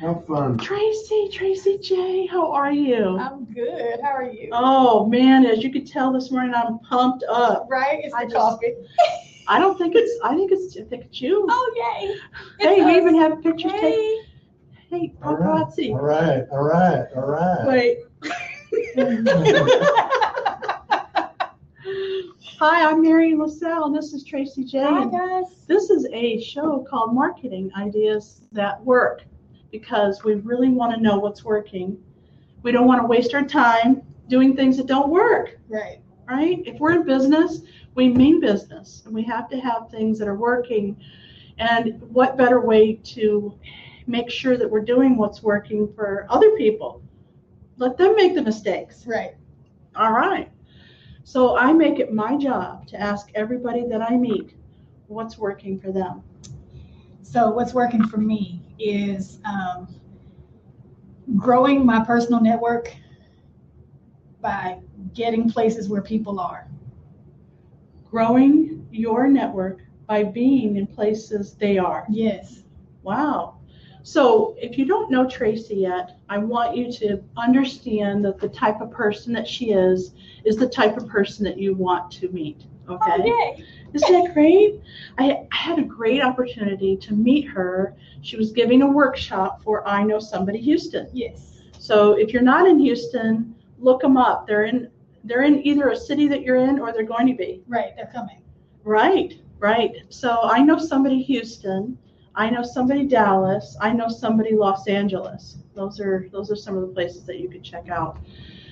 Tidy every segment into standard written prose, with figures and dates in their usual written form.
Have fun. Tracy J, how are you? I'm good. How are you? Oh man, as you could tell this morning, I'm pumped up. Right? It's the coffee. I think it's you. Oh yay! Hey, we even have pictures taken. Hey. Hey, paparazzi. All right. Wait. Hi, I'm Marian LaSalle, and this is Tracy J. Hi guys. This is a show called Marketing Ideas That Work, because we really want to know what's working. We don't want to waste our time doing things that don't work. Right. Right? If we're in business, we mean business, and we have to have things that are working. And what better way to make sure that we're doing what's working for other people? Let them make the mistakes. Right. All right. So I make it my job to ask everybody that I meet what's working for them. So what's working for me is growing my personal network by getting places where people are. Growing your network by being in places they are. Yes. Wow. So if you don't know Tracy yet, I want you to understand that the type of person that she is the type of person that you want to meet. Okay. Oh, yay. Isn't that great? I had a great opportunity to meet her. She was giving a workshop for I Know Somebody Houston. Yes. So if you're not in Houston, look them up. They're in either a city that you're in or they're going to be. Right. They're coming. Right. So I Know Somebody Houston. I Know Somebody Dallas. I Know Somebody Los Angeles. Those are some of the places that you could check out.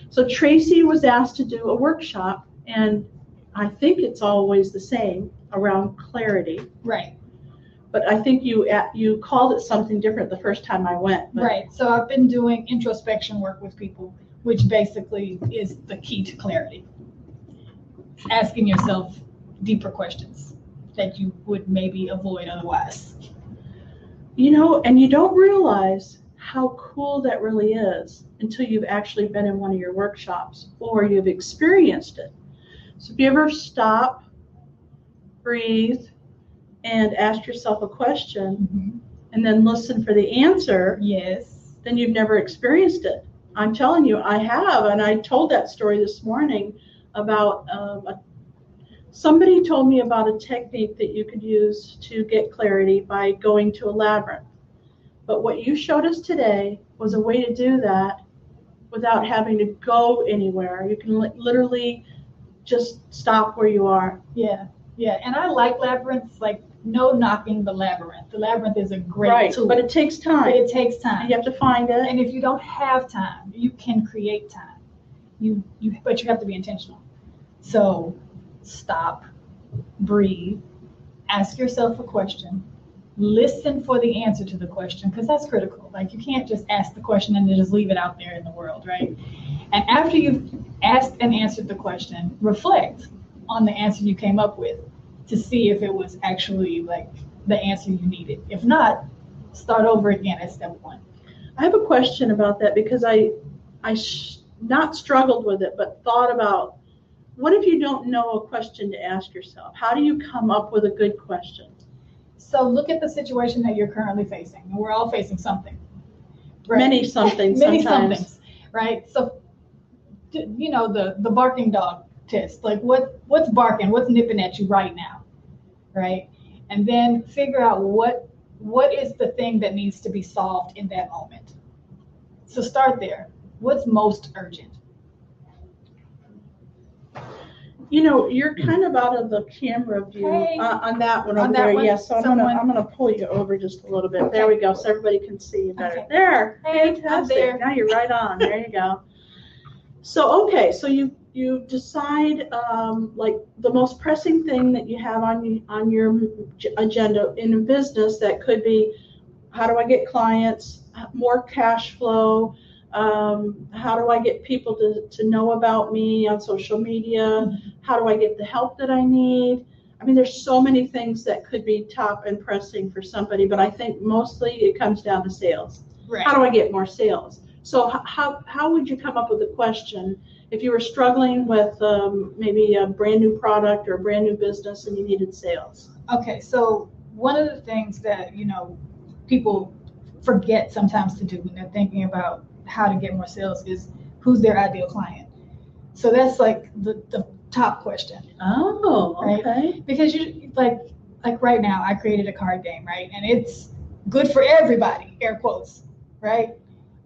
So Tracy was asked to do a workshop, and I think it's always the same around clarity. Right. But I think you called it something different the first time I went. But right. So I've been doing introspection work with people, which basically is the key to clarity. Asking yourself deeper questions that you would maybe avoid otherwise. And you don't realize how cool that really is until you've actually been in one of your workshops or you've experienced it. So if you ever stop, breathe, and ask yourself a question, and then listen for the answer, yes, then you've never experienced it. I'm telling you, I have, and I told that story this morning about somebody told me about a technique that you could use to get clarity by going to a labyrinth. But what you showed us today was a way to do that without having to go anywhere. You can literally just stop where you are. Yeah. And I like labyrinths, like no knocking the labyrinth. The labyrinth is a great tool. But it takes time. You have to find it. And if you don't have time, you can create time. But you have to be intentional. So stop, breathe, ask yourself a question, listen for the answer to the question, because that's critical. Like, you can't just ask the question and then just leave it out there in the world, right? And after you've asked and answered the question, reflect on the answer you came up with to see if it was actually like the answer you needed. If not, start over again at step one. I have a question about that, because I not struggled with it, but thought about, what if you don't know a question to ask yourself? How do you come up with a good question? So look at the situation that you're currently facing. And we're all facing something. Right? Many somethings. Many somethings, right? So, the barking dog test. Like, what's barking? What's nipping at you right now, right? And then figure out what is the thing that needs to be solved in that moment. So start there. What's most urgent? You're kind of out of the camera view on that one over there. Yes, so I'm gonna pull you over just a little bit. Okay. There we go, so everybody can see you better. Okay. There, fantastic. There. Now you're right on. There you go. So you decide like the most pressing thing that you have on your agenda in a business. That could be, how do I get clients, more cash flow. How do I get people to know about me on social media? How do I get the help that I need? I mean, there's so many things that could be top and pressing for somebody, but I think mostly it comes down to sales. Right. How do I get more sales? So how would you come up with a question if you were struggling with maybe a brand new product or a brand new business and you needed sales? Okay, so one of the things that, people forget sometimes to do when they're thinking about how to get more sales is who's their ideal client. So that's like the top question. Oh, okay. Right? Because you like right now I created a card game, right? And it's good for everybody, air quotes, right?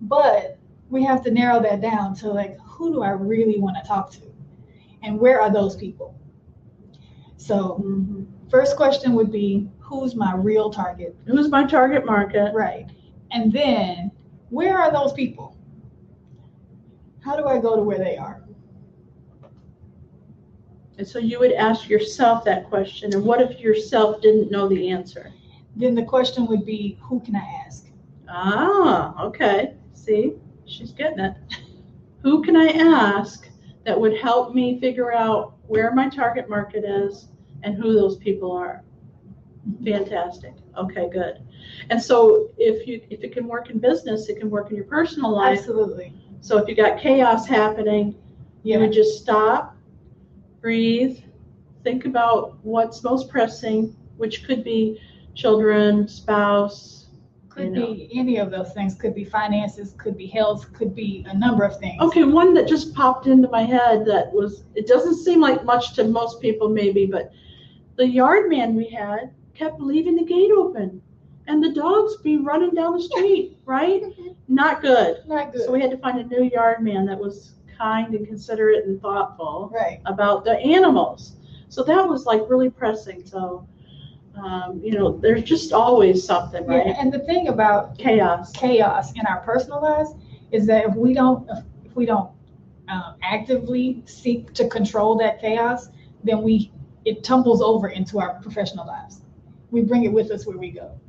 But we have to narrow that down to like, who do I really want to talk to? And where are those people? So first question would be, who's my real target? Who's my target market? Right. And then, where are those people? How do I go to where they are? And so you would ask yourself that question. And what if yourself didn't know the answer? Then the question would be, who can I ask? Ah, okay. See, she's getting it. Who can I ask that would help me figure out where my target market is and who those people are? Fantastic. Okay, good. And so if it can work in business, it can work in your personal life. Absolutely. So if you got chaos happening, you would just stop, breathe, think about what's most pressing, which could be children, spouse. Could be any of those things. Could be finances, could be health, could be a number of things. Okay, one that just popped into my head it doesn't seem like much to most people maybe, but the yard man we had kept leaving the gate open and the dogs be running down the street, right? Not good. Not good. So we had to find a new yard man that was kind and considerate and thoughtful about the animals. So that was like really pressing. So, there's just always something, right? Yeah, and the thing about chaos in our personal lives is that if we don't actively seek to control that chaos, then it tumbles over into our professional lives. We bring it with us where we go.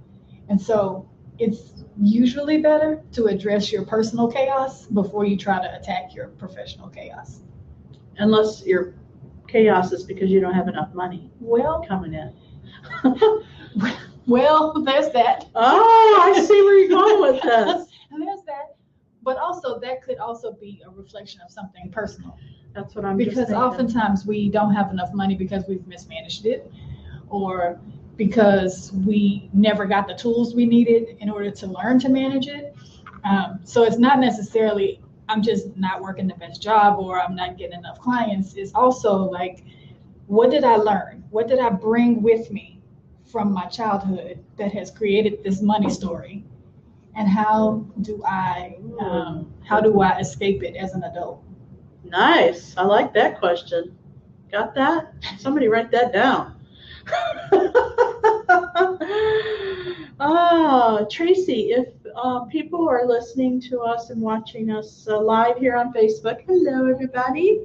And so it's usually better to address your personal chaos before you try to attack your professional chaos. Unless your chaos is because you don't have enough money coming in. Well, there's that. Oh, I see where you're going with this. And there's that. But also, that could also be a reflection of something personal. That's what I'm Because oftentimes we don't have enough money because we've mismanaged it, or because we never got the tools we needed in order to learn to manage it. So it's not necessarily I'm just not working the best job or I'm not getting enough clients. It's also like, what did I learn? What did I bring with me from my childhood that has created this money story? And how do I escape it as an adult? Nice. I like that question. Got that? Somebody write that down. Tracy, if people are listening to us and watching us live here on Facebook, hello everybody,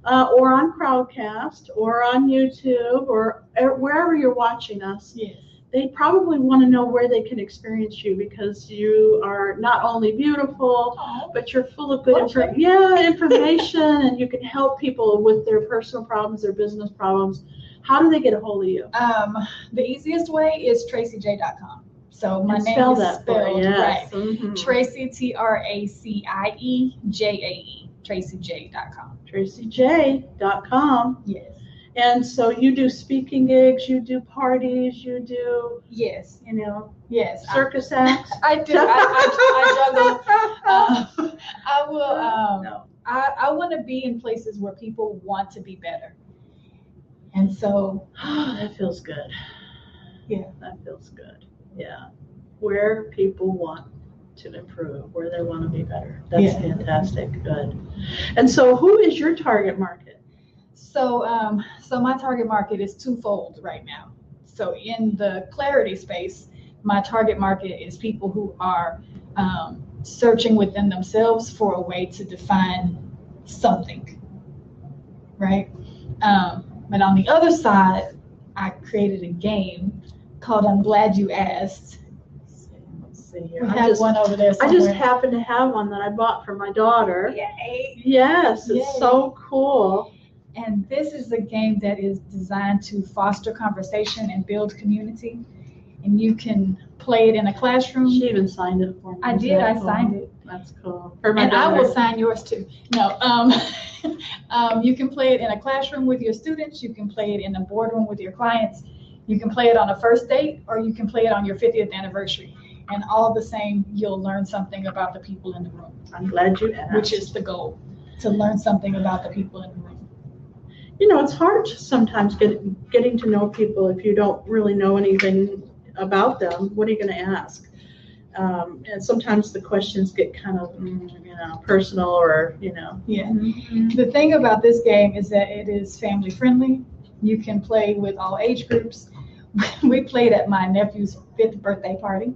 or on Crowdcast, or on YouTube, or wherever you're watching us, yes, they probably want to know where they can experience you, because you are not only beautiful, but you're full of good information, and you can help people with their personal problems, their business problems. How do they get a hold of you? The easiest way is tracyj.com. So my name spell is that spelled right. Mm-hmm. Tracy, TRACIE JAE, tracyj.com. tracyj.com. Yes. And so you do speaking gigs, you do parties, you do circus acts. I do. I juggle. I will. I want to be in places where people want to be better. And so that feels good. Yeah, that feels good. Yeah, where people want to improve, where they want to be better. That's fantastic. Good. And so, who is your target market? So my target market is twofold right now. So in the clarity space, my target market is people who are searching within themselves for a way to define something, right? But on the other side, I created a game called I'm Glad You Asked. Let's see here. We have one over there somewhere. I just happen to have one that I bought for my daughter. Yay! Yes, it's so cool. And this is a game that is designed to foster conversation and build community. And you can play it in a classroom. She even signed it for me. I did. I signed it. That's cool. And I will sign yours too. No, you can play it in a classroom with your students. You can play it in a boardroom with your clients. You can play it on a first date, or you can play it on your 50th anniversary. And all the same, you'll learn something about the people in the room. I'm glad you asked. Which is the goal, to learn something about the people in the room. You know, it's hard sometimes getting to know people if you don't really know anything about them. What are you going to ask? And sometimes the questions get kind of, personal or, Yeah. The thing about this game is that it is family friendly. You can play with all age groups. We played at my nephew's 5th birthday party,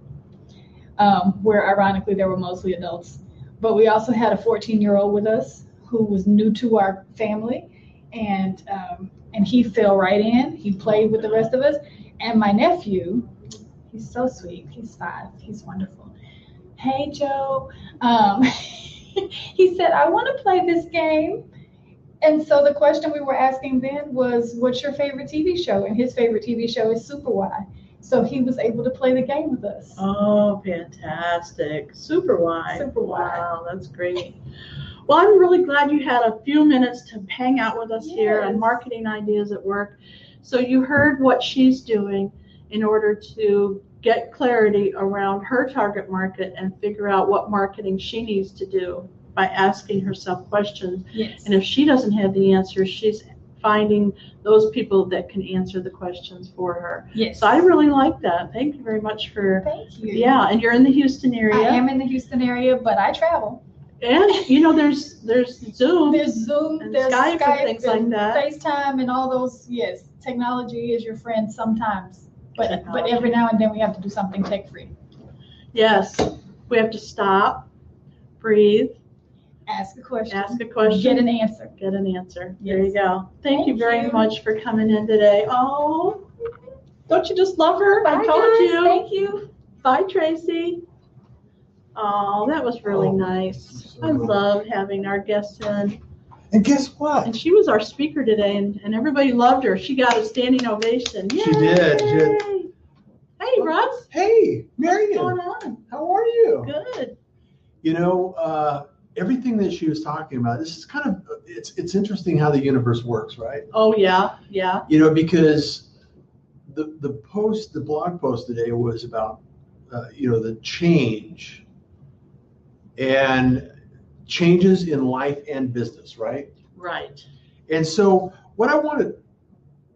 where ironically there were mostly adults. But we also had a 14-year-old with us who was new to our family, and he fell right in. He played with the rest of us. And my nephew, he's so sweet. He's 5. He's wonderful. Hey, Joe. He said, I want to play this game. And so the question we were asking then was, what's your favorite TV show? And his favorite TV show is Super Y. So he was able to play the game with us. Oh, fantastic. Super Y. Super Y. Wow, that's great. Well, I'm really glad you had a few minutes to hang out with us here on Marketing Ideas at Work. So you heard what she's doing in order to get clarity around her target market and figure out what marketing she needs to do by asking herself questions. Yes. And if she doesn't have the answers, she's finding those people that can answer the questions for her. Yes. So I really like that. Thank you very much for. Thank you. Yeah, and you're in the Houston area. I am in the Houston area, but I travel. And there's Zoom. There's Zoom, and there's Skype and things and like that. FaceTime and all those. Yes, technology is your friend sometimes, but every now and then we have to do something tech-free. Yes, we have to stop, breathe, ask a question, get an answer. Yes. There you go. Thank you very you. much for coming in today. Oh, don't you just love her? Bye, I told guys. you. Thank you. Bye, Tracy. Oh, that was really nice. I love having our guests in. And guess what? And she was our speaker today, and everybody loved her. She got a standing ovation. Yay! She did. Hey, Russ. Hey, Marian. What's going on? How are you? Good. Everything that she was talking about, this is kind of, it's interesting how the universe works, right? Oh, yeah. Because the blog post today was about, the change and changes in life and business, right? Right. And so what I wanted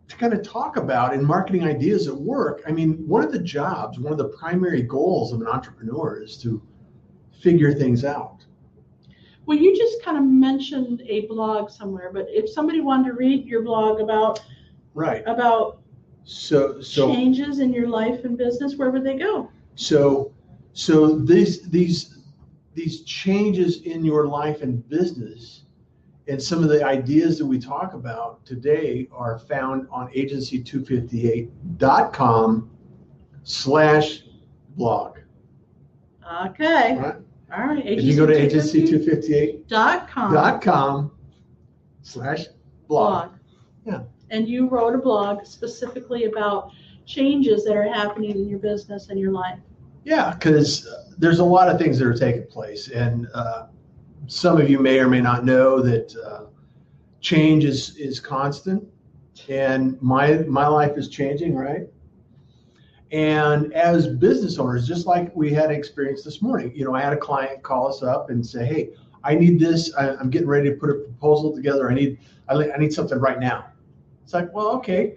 to kind of talk about in Marketing Ideas at Work, one of the primary goals of an entrepreneur is to figure things out. Well, you just kind of mentioned a blog somewhere, but if somebody wanted to read your blog about so changes in your life and business, where would they go? So these changes in your life and business and some of the ideas that we talk about today are found on agency258.com/blog. Okay. Right? All right. If you go to agency258.com/blog. Yeah. And you wrote a blog specifically about changes that are happening in your business and your life. Yeah, because there's a lot of things that are taking place, and some of you may or may not know that change is constant, and my life is changing, right? And as business owners, just like we had experience this morning, I had a client call us up and say, "Hey, I need this. I'm getting ready to put a proposal together. I need something right now." It's like, well, okay.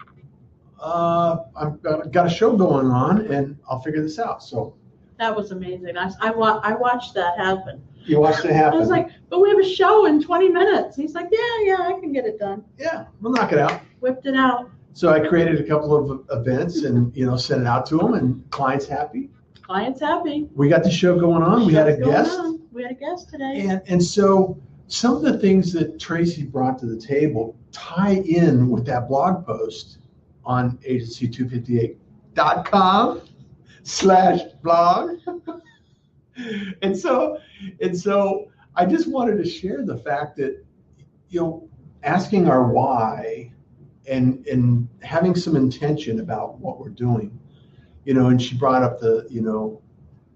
I've got a show going on, and I'll figure this out. So that was amazing. I watched that happen. You watched it happen. I was like, but we have a show in 20 minutes. He's like, yeah, I can get it done. Yeah, we'll knock it out. Whipped it out. So I created a couple of events and sent it out to them, and clients happy. Clients happy. We got the show going on. We had a guest. We had a guest today. And so some of the things that Tracy brought to the table tie in with that blog post on agency258.com/blog. And so I just wanted to share the fact that, asking our why and having some intention about what we're doing, and she brought up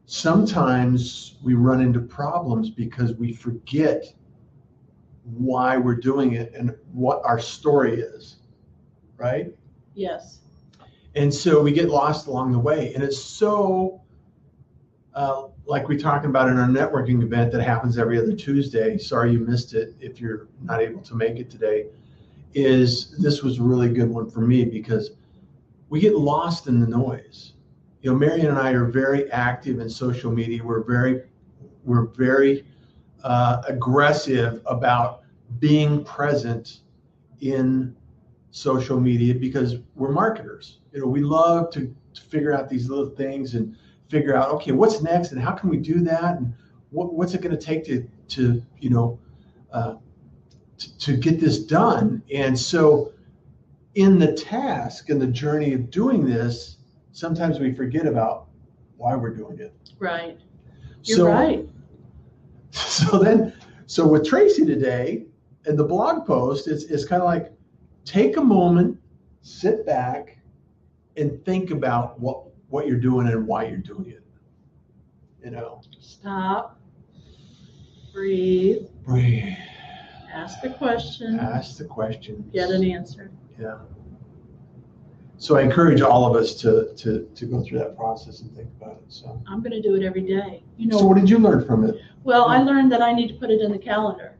sometimes we run into problems because we forget why we're doing it and what our story is, right? Yes. And so we get lost along the way. And it's so like we talked about in our networking event that happens every other Tuesday. Sorry you missed it if you're not able to make it today. This was a really good one for me because we get lost in the noise. You know, Marian and I are very active in social media. We're very aggressive about being present in social media because we're marketers. You know, we love to figure out these little things and figure out, okay, what's next and how can we do that and what's it going to take to get this done. And so in the task and the journey of doing this, sometimes we forget about why we're doing it. Right. You're right. So with Tracy today and the blog post, it's kind of like take a moment, sit back, and think about what you're doing and why you're doing it. You know. Stop. Breathe. Breathe. Ask the question. Ask the question. Get an answer. Yeah. So I encourage all of us to go through that process and think about it. So I'm going to do it every day. You know. So what did you learn from it? Well, I learned that I need to put it in the calendar.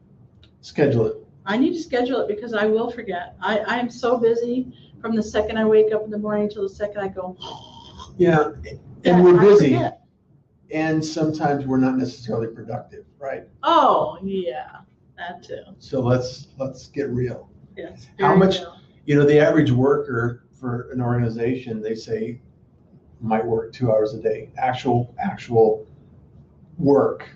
Schedule it. I need to schedule it because I will forget. I am so busy from the second I wake up in the morning till the second I go. Yeah, and we're busy. And sometimes we're not necessarily productive, right? Oh, yeah, that too. So let's get real. Yes. How much, you know, the average worker for an organization, they say might work 2 hours a day, actual work,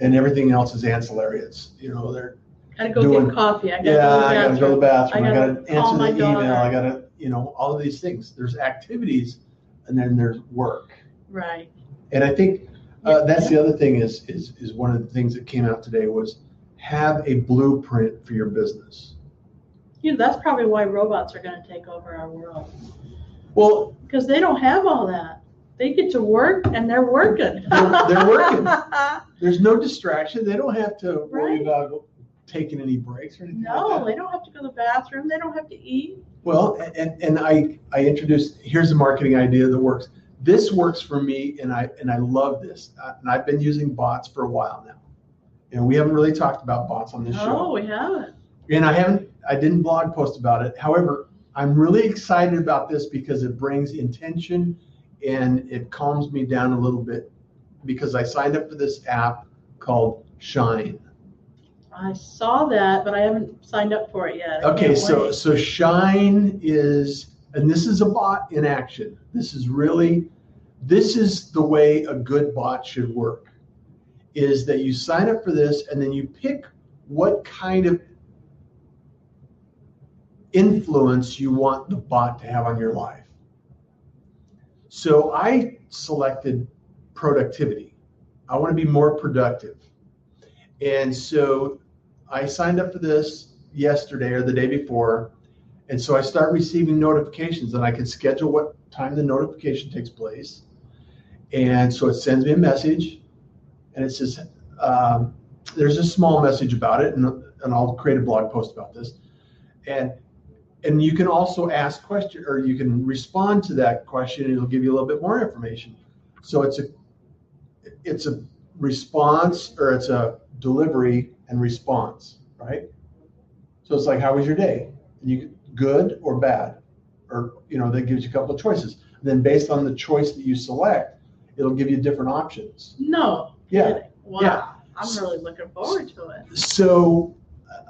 and everything else is ancillary. It's, you know, they're gotta go get coffee. I gotta go to the bathroom. I gotta answer call my the email. daughter. I gotta, you know, all of these things. There's activities, and then there's work. Right. And I think that's the other thing is one of the things that came out today was have a blueprint for your business. You know, that's probably why robots are going to take over our world. Well, because they don't have all that. They get to work and they're working. They're working. There's no distraction. They don't have to worry about taking any breaks or anything like that. No, they don't have to go to the bathroom. They don't have to eat. Well, and I introduced, here's a marketing idea that works. This works for me, and I love this. And I've been using bots for a while now. And we haven't really talked about bots on this show. No, we haven't. And I didn't blog post about it. However, I'm really excited about this because it brings intention and it calms me down a little bit because I signed up for this app called Shine. I saw that, but I haven't signed up for it yet. Okay, so Shine is, and this is a bot in action. This is the way a good bot should work, is that you sign up for this and then you pick what kind of influence you want the bot to have on your life. So I selected productivity. I want to be more productive. And so I signed up for this yesterday or the day before. And so I start receiving notifications and I can schedule what time the notification takes place. And so it sends me a message and it says, there's a small message about it, and I'll create a blog post about this. And you can also ask questions, or you can respond to that question and it'll give you a little bit more information. So it's a response, or it's a delivery and response, right? So it's like, how was your day? And you good or bad, or, you know, that gives you a couple of choices. And then based on the choice that you select, it'll give you different options. No. Yeah. Wow. Yeah. I'm really looking forward to it. So,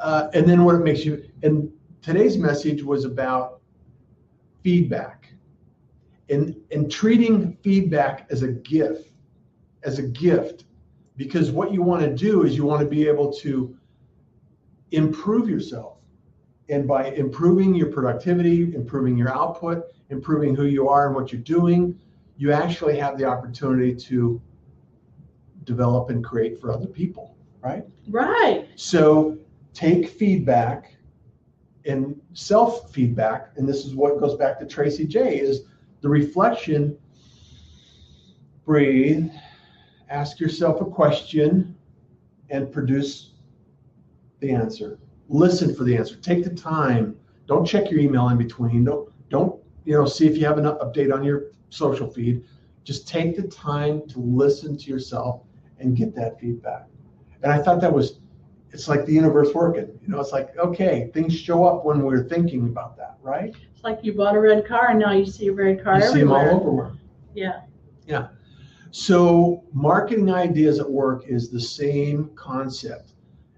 and then what it makes you, and today's message was about feedback and treating feedback as a gift, because what you want to do is you want to be able to improve yourself. And by improving your productivity, improving your output, improving who you are and what you're doing, you actually have the opportunity to develop and create for other people, right? Right. So take feedback and self-feedback, and this is what goes back to Tracy J, is the reflection, breathe, ask yourself a question, and produce the answer. Listen for the answer. Take the time. Don't check your email in between. Don't see if you have an update on your social feed. Just take the time to listen to yourself and get that feedback. And I thought it's like the universe working. It's like, okay, things show up when we're thinking about that, right? It's like you bought a red car and now you see a red car everywhere. You see them all over. Yeah. Yeah. So marketing ideas at work is the same concept.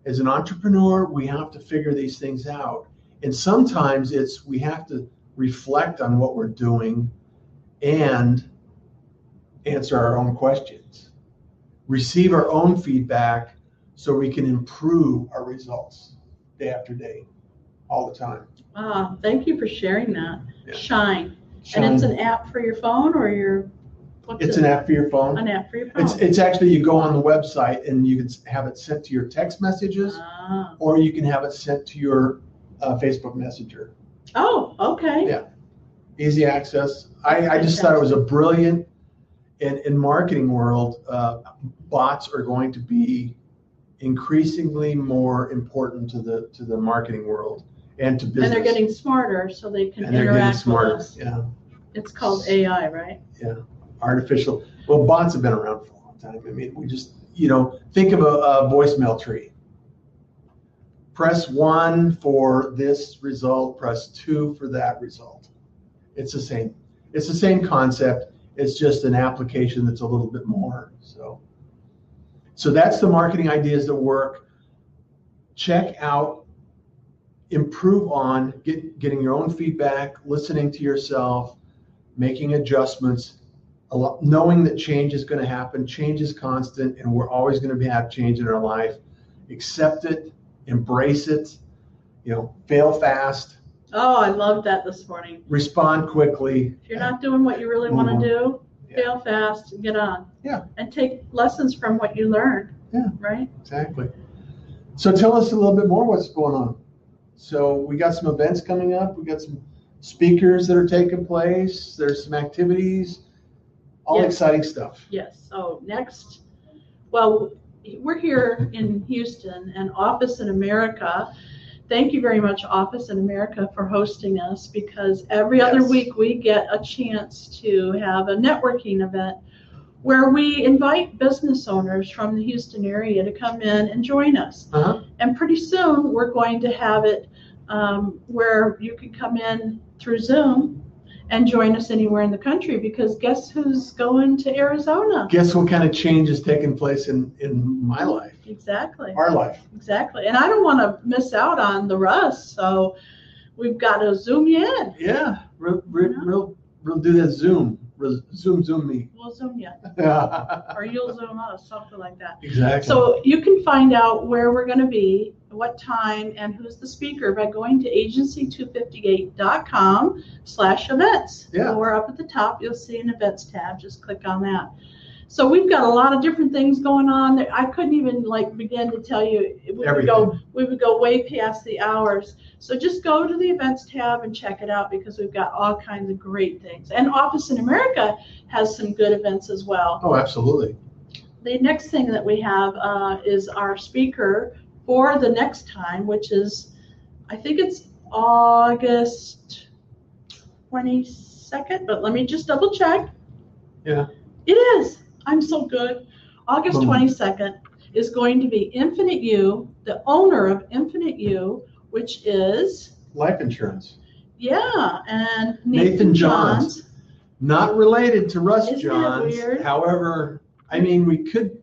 As an entrepreneur, we have to figure these things out. And sometimes we have to reflect on what we're doing and answer our own questions, receive our own feedback so we can improve our results day after day, all the time. Thank you for sharing that. Yeah. Shine. And it's an app for your phone or It's an app for your phone. An app for your phone. It's actually, you go on the website and you can have it sent to your text messages, or you can have it sent to your Facebook Messenger. Oh, okay. Yeah. Easy access. I just thought it was a brilliant, in marketing world, bots are going to be increasingly more important to the marketing world and to business. And they're getting smarter so they can interact with us. Yeah. It's called AI, right? Yeah. Bots have been around for a long time. I mean, we just, think of a voicemail tree. Press 1 for this result, press 2 for that result. It's the same concept. It's just an application that's a little bit more. So that's the marketing ideas that work. Check out, improve on, getting your own feedback, listening to yourself, making adjustments, knowing that change is going to happen. Change is constant, and we're always going to have change in our life. Accept it, embrace it, fail fast. Oh, I loved that this morning. Respond quickly. If you're not doing what you really want to do, fail fast and get on. Yeah. And take lessons from what you learned. Yeah. Right? Exactly. So tell us a little bit more what's going on. So we got some events coming up. We got some speakers that are taking place. There's some activities, all exciting stuff. Yes. So next, we're here in Houston and Office in America. Thank you very much, Office in America, for hosting us, because every other week we get a chance to have a networking event where we invite business owners from the Houston area to come in and join us. And pretty soon we're going to have it where you can come in through Zoom and join us anywhere in the country, because guess who's going to Arizona? Guess what kind of change is taking place in my life? Exactly. Our life. Exactly. And I don't want to miss out on the Russ, so we've got to Zoom you in. Yeah, we'll do that Zoom. Zoom me. We'll Zoom you. Or you'll Zoom us, something like that. Exactly. So you can find out where we're going to be, what time, and who's the speaker by going to agency258.com/events. Yeah. Or up at the top, you'll see an events tab. Just click on that. So we've got a lot of different things going on. I couldn't even begin to tell you. We would go way past the hours. So just go to the events tab and check it out, because we've got all kinds of great things. And Office in America has some good events as well. Oh, absolutely. The next thing that we have is our speaker for the next time, which is, I think it's August 22nd, but let me just double check. Yeah. It is. I'm so good. August 22nd is going to be Infinite U, the owner of Infinite U, which is life insurance. Yeah, and Nathan Johns. Not related to Russ Isn't Johns. that weird? However, I mean, we could,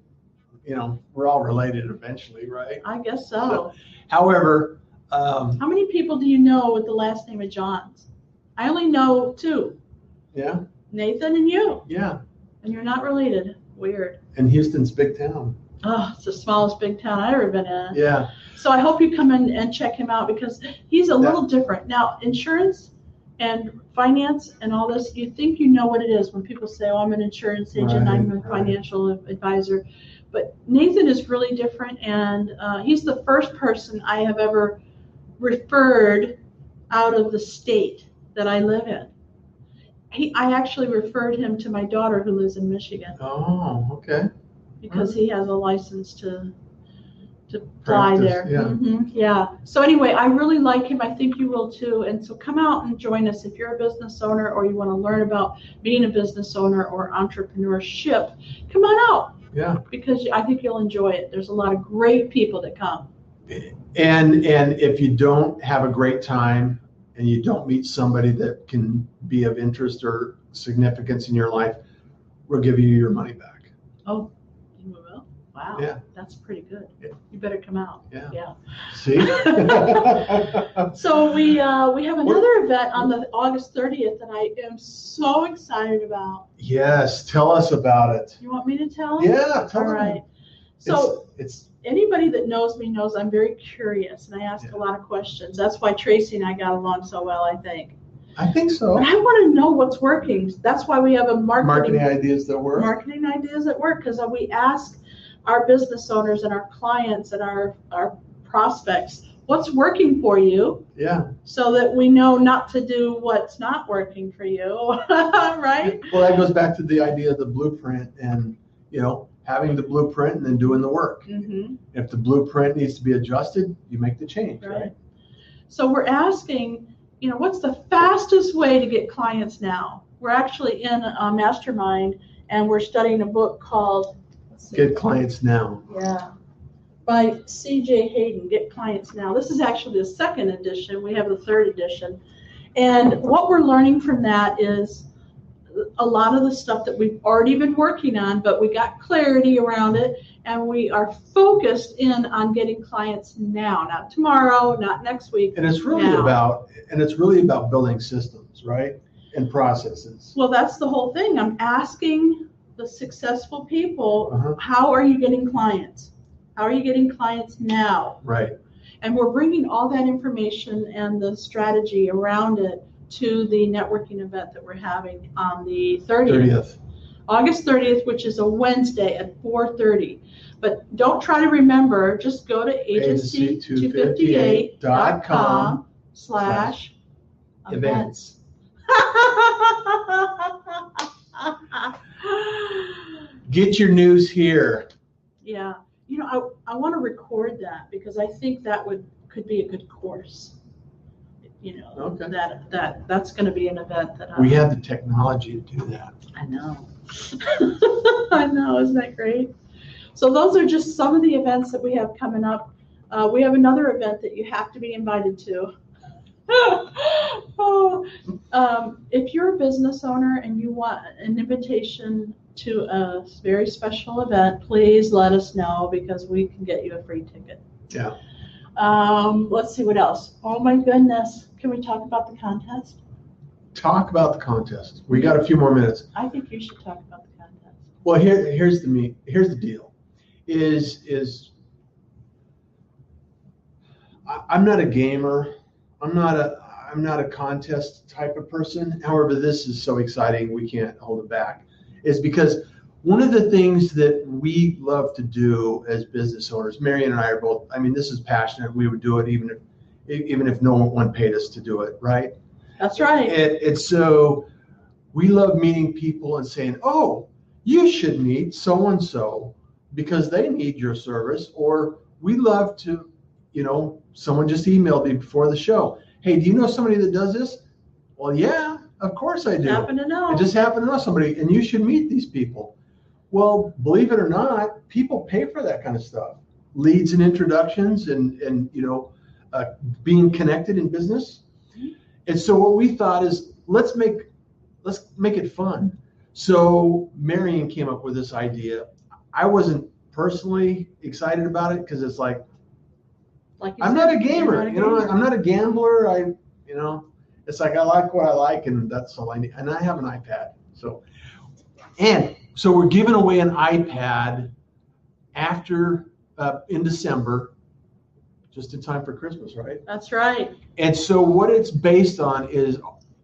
we're all related eventually, right? I guess so. However, how many people do you know with the last name of Johns? I only know 2. Yeah. Nathan and you. Yeah. And you're not related. Weird. And Houston's big town. Oh, it's the smallest big town I've ever been in. Yeah. So I hope you come in and check him out, because he's a little different. Now, insurance and finance and all this, you think you know what it is when people say, oh, I'm an insurance agent, I'm a financial advisor. But Nathan is really different, and he's the first person I have ever referred out of the state that I live in. I actually referred him to my daughter who lives in Michigan. Oh, okay. Because he has a license to to fly Practice, there. yeah. Yeah. So anyway, I really like him. I think you will too. And so come out and join us if you're a business owner or you want to learn about being a business owner or entrepreneurship. Come on out. Yeah. Because I think you'll enjoy it. There's a lot of great people that come. And if you don't have a great time and you don't meet somebody that can be of interest or significance in your life, we'll give you your money back. Oh, you will? Wow. Yeah. That's pretty good. Yeah. You better come out. Yeah. See? So we have another event on the August 30th that I am so excited about. Yes. Tell us about it. You want me to tell them? Yeah. Tell All them. right. So it's anybody that knows me knows I'm very curious and I ask a lot of questions. That's why Tracy and I got along so well, I think. I think so. But I want to know what's working. That's why we have a marketing ideas that work. Marketing ideas at work, because we ask our business owners and our clients and our prospects, what's working for you? Yeah. So that we know not to do what's not working for you, right? Well, that goes back to the idea of the blueprint and, having the blueprint and then doing the work. Mm-hmm. If the blueprint needs to be adjusted, you make the change, right? So we're asking, what's the fastest way to get clients now? We're actually in a mastermind and we're studying a book called Get Clients Now. Yeah. By C.J. Hayden, Get Clients Now. This is actually the second edition. We have the third edition. And what we're learning from that is a lot of the stuff that we've already been working on, but we got clarity around it, and we are focused in on getting clients now, not tomorrow, not next week. And it's really about building systems, right? And processes. Well, that's the whole thing. I'm asking the successful people, how are you getting clients? How are you getting clients now? Right. And we're bringing all that information and the strategy around it to the networking event that we're having on the 30th. August 30th, which is a Wednesday at 4:30. But don't try to remember, just go to agency258.com/events. Get your news here. Yeah. I want to record that because I think that could be a good course. Okay. That's going to be an event that we have the technology to do that. I know. I know, isn't that great? So those are just some of the events that we have coming up. We have another event that you have to be invited to. If you're a business owner and you want an invitation to a very special event, please let us know because we can get you a free ticket. Yeah. Let's see what else. Oh my goodness. Can we talk about the contest? Talk about the contest. We got a few more minutes. I think you should talk about the contest. Well, here's the deal. I'm not a gamer. I'm not a contest type of person. However, this is so exciting we can't hold it back. Is because one of the things that we love to do as business owners, Marian and I are both, this is passionate. We would do it even if no one paid us to do it, right? That's right. And so we love meeting people and saying, oh, you should meet so-and-so because they need your service. Or we love to, someone just emailed me before the show. Hey, do you know somebody that does this? Well, yeah, of course I do. Happen to know. I just happen to know somebody, and you should meet these people. Well, believe it or not, people pay for that kind of stuff. Leads and introductions and being connected in business. And so what we thought is let's make it fun. So Marian came up with this idea. I wasn't personally excited about it because it's like I'm not a gamer. I'm not a gambler. It's like I like what I like, and that's all I need. And I have an iPad. So we're giving away an iPad after in December, just in time for Christmas, right? That's right. And so what it's based on is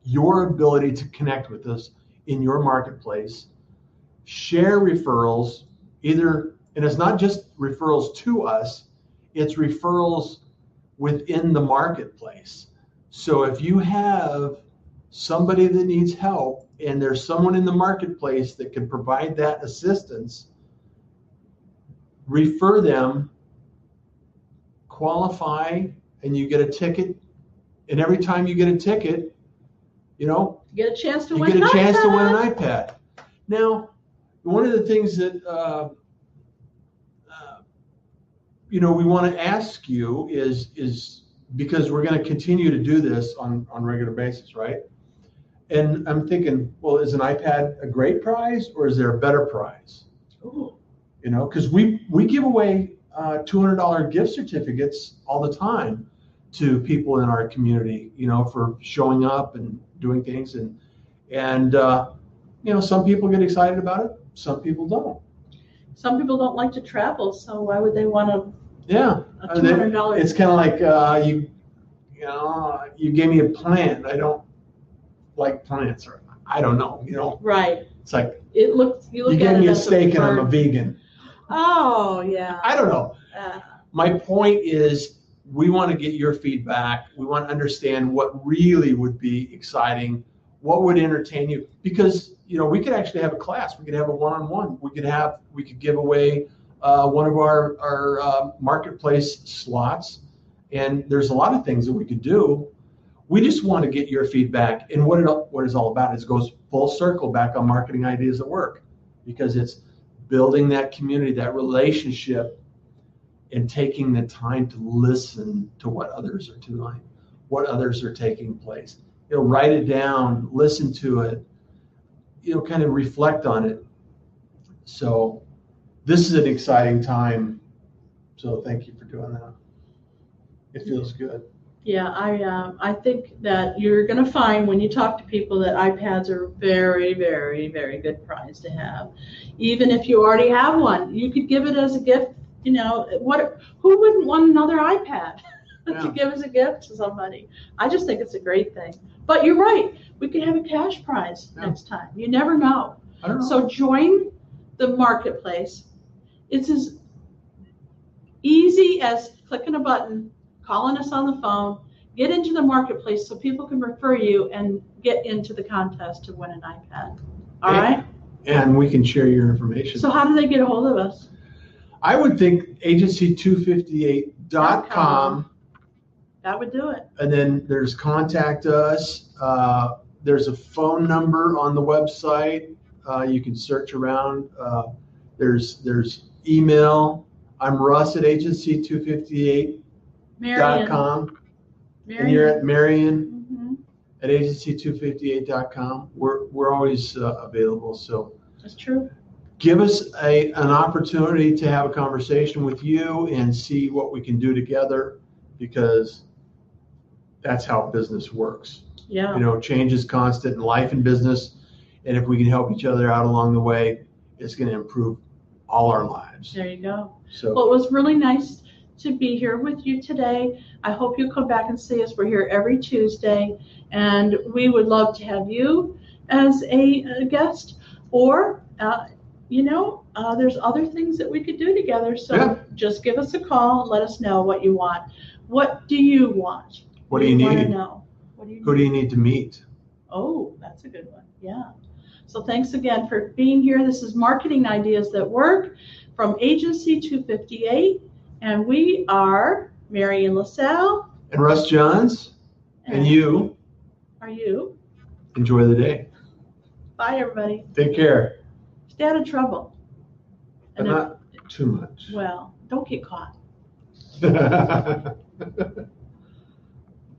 your ability to connect with us in your marketplace, share referrals, and it's not just referrals to us, it's referrals within the marketplace. So if you have somebody that needs help and there's someone in the marketplace that can provide that assistance, refer them qualify and you get a ticket, and every time you get a ticket, you get a chance to you win get a chance to win an an iPad. Now, one of the things that we want to ask you is because we're going to continue to do this on a regular basis, right? And I'm thinking, well, is an iPad a great prize or is there a better prize? Ooh. Because we give away $200 gift certificates all the time to people in our community, for showing up and doing things, and some people get excited about it, some people don't. Some people don't like to travel, so why would they want to? Yeah, a $200. It's kind of like you gave me a plant. I don't like plants, or I don't know. Right. It's like you look you gave me a steak and I'm a vegan. Oh yeah. I don't know. My point is, we want to get your feedback. We want to understand what really would be exciting, what would entertain you, because we could actually have a class. We could have a one-on-one. We could give away one of our marketplace slots, and there's a lot of things that we could do. We just want to get your feedback, and what it's all about is goes full circle back on Marketing Ideas at Work, because it's building that community, that relationship, and taking the time to listen to what others are doing, what others are taking place. Write it down, listen to it, kind of reflect on it. So this is an exciting time. So thank you for doing that. It feels good. Yeah, I think that you're going to find when you talk to people that iPads are very, very, very good prize to have. Even if you already have one, you could give it as a gift. Who wouldn't want another iPad to give as a gift to somebody? I just think it's a great thing. But you're right. We could have a cash prize next time. You never know. I don't know. So join the marketplace. It's as easy as clicking a button, calling us on the phone, get into the marketplace so people can refer you and get into the contest to win an iPad. All right? And we can share your information. So how do they get a hold of us? I would think agency258.com. That would do it. And then there's contact us. There's a phone number on the website. You can search around. There's email. I'm Russ at agency258.com. Marian. And you're at Marian at agency258.com. We're always available. So that's true. Give us an opportunity to have a conversation with you and see what we can do together, because that's how business works. Yeah. Change is constant in life and business. And if we can help each other out along the way, it's going to improve all our lives. There you go. So, well, it was really nice to be here with you today. I hope you'll come back and see us. We're here every Tuesday, and we would love to have you as a guest, or there's other things that we could do together. So just give us a call and let us know what you want. What do you want? What do you need? Want to know? Who do you need to meet? Oh, that's a good one. Yeah. So thanks again for being here. This is Marketing Ideas That Work from Agency 258. And we are Marian LaSalle. And Russ Johns. And you. Are you? Enjoy the day. Bye, everybody. Take care. Stay out of trouble. But not too much. Well, don't get caught.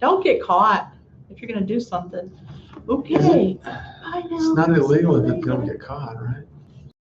Don't get caught if you're going to do something. Okay. Bye now. It's not illegal if you don't get caught, right?